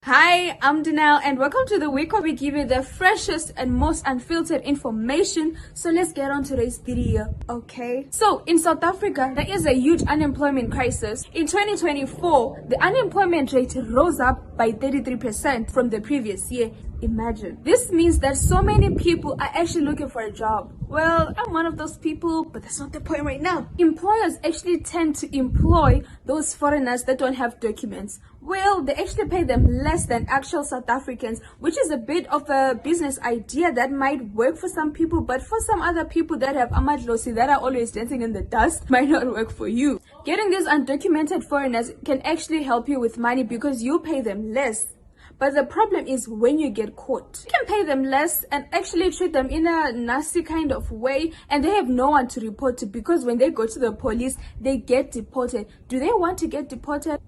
Hi, I'm Danelle and welcome to the week where we give you the freshest and most unfiltered information. So let's get on today's video, okay? So in South Africa, there is a huge unemployment crisis. In 2024, the unemployment rate rose up by 33% from the previous year. Imagine. This means that so many people are actually looking for a job. Well, I'm one of those people, but that's not the point right now. Employers actually tend to employ those foreigners that don't have documents. Well, they actually pay them less than actual South Africans, which is a bit of a business idea that might work for some people, but for some other people that have amadlosi that are always dancing in the dust might not work for you. Getting these undocumented foreigners can actually help you with money because you pay them less. But the problem is when you get caught. You can pay them less and actually treat them in a nasty kind of way, and they have no one to report to because when they go to the police, they get deported. Do they want to get deported?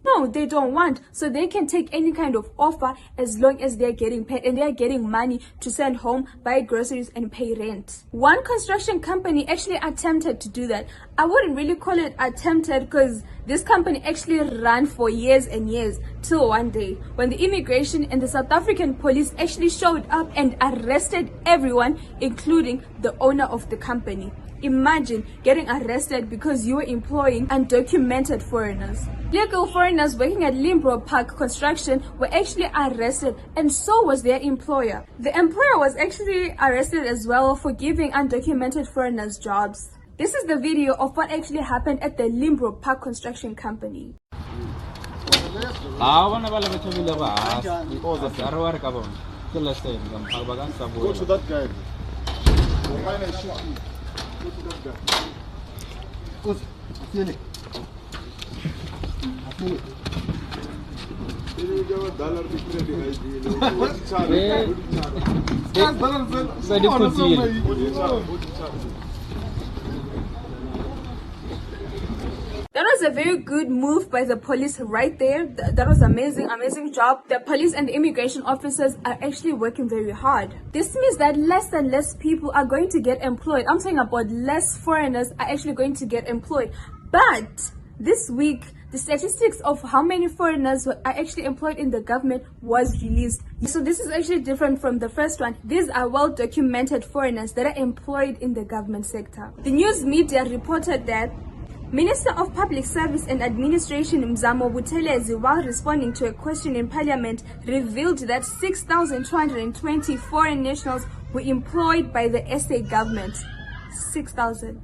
No, they don't want. So they can take any kind of offer as long as they're getting paid and they're getting money to send home, buy groceries and pay rent. One construction company actually attempted to do that. I wouldn't really call it attempted because this company actually ran for years and years till one day when the immigration and the South African police actually showed up and arrested everyone, including the owner of the company. Imagine getting arrested because you were employing undocumented foreigners. Legal foreigners working at Limbro Park Construction were actually arrested, and so was their employer. The employer was actually arrested as well for giving undocumented foreigners jobs. This is the video of what actually happened at the Limbro Park Construction Company. Go to that guy. That was a very good move by the police right there. That was amazing job. The police and the immigration officers are actually working very hard. This means that less and less people are going to get employed. I'm talking about less foreigners are actually going to get employed. But this week, the statistics of how many foreigners are actually employed in the government was released. So this is actually different from the first one. These are well-documented foreigners that are employed in the government sector. The news media reported that Minister of Public Service and Administration Mzamo Buthelezi, while responding to a question in Parliament, revealed that 6,220 foreign nationals were employed by the SA government. 6,000.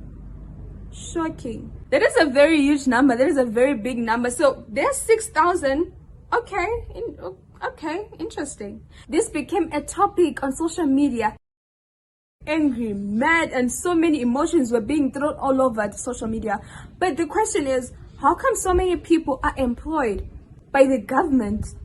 Shocking. That is a very huge number. That is a very big number. So there's 6,000. Okay, interesting. This became a topic on social media. Angry, mad, and so many emotions were being thrown all over the social media. But the question is, how come so many people are employed by the government?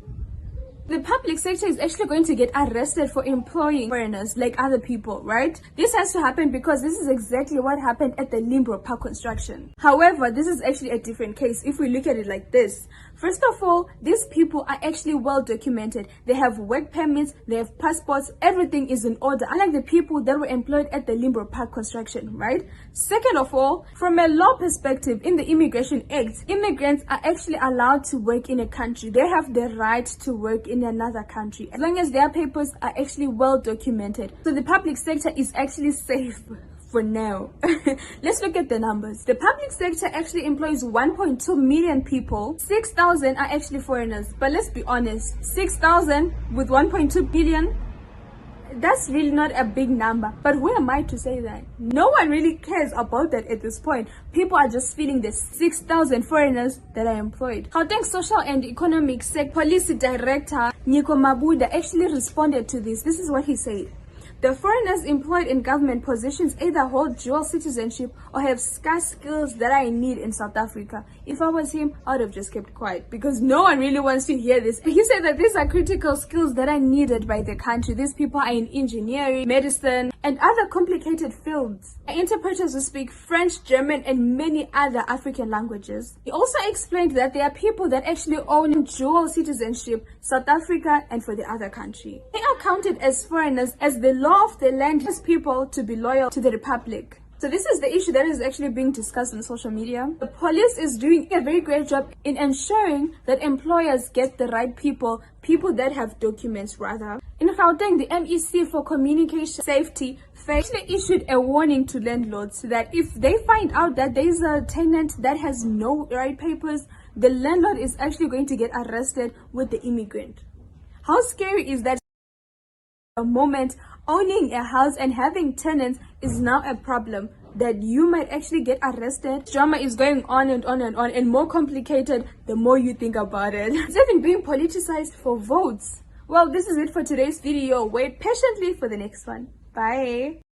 The public sector is actually going to get arrested for employing foreigners like other people, right? This has to happen because this is exactly what happened at the Limbro Park Construction. However, this is actually a different case if we look at it like this. First of all, these people are actually well documented. They have work permits, they have passports, everything is in order, unlike the people that were employed at the Limbro Park Construction, right? Second of all, from a law perspective, in the Immigration Act, immigrants are actually allowed to work in a country. They have the right to work in another country as long as their papers are actually well documented. So the public sector is actually safe for now. Let's look at the numbers. The public sector actually employs 1.2 million people. 6,000 are actually foreigners. But let's be honest, 6,000 with 1.2 billion, that's really not a big number. But who am I to say that? No one really cares about that at this point. People are just feeling the 6,000 foreigners that are employed. Gauteng Social and Economic Policy Director Nico Mabuda actually responded to this. This is what he said. The foreigners employed in government positions either hold dual citizenship or have scarce skills that are in need in South Africa. If I was him, I would have just kept quiet because no one really wants to hear this. He said that these are critical skills that are needed by the country. These people are in engineering, medicine, and other complicated fields. Interpreters who speak French, German, and many other African languages. He also explained that there are people that actually own dual citizenship, South Africa and for the other country. They are counted as foreigners as the law of the land has people to be loyal to the Republic. So this is the issue that is actually being discussed on social media. The police is doing a very great job in ensuring that employers get the right people that have documents rather. In Gauteng, the MEC for Communication Safety actually issued a warning to landlords that if they find out that there is a tenant that has no right papers, the landlord is actually going to get arrested with the immigrant. How scary is that? A moment owning a house and having tenants is now a problem that you might actually get arrested. Drama is going on and on and on, and more complicated the more you think about it. It's even being politicized for votes. Well, this is it for today's video. Wait patiently for the next one. Bye.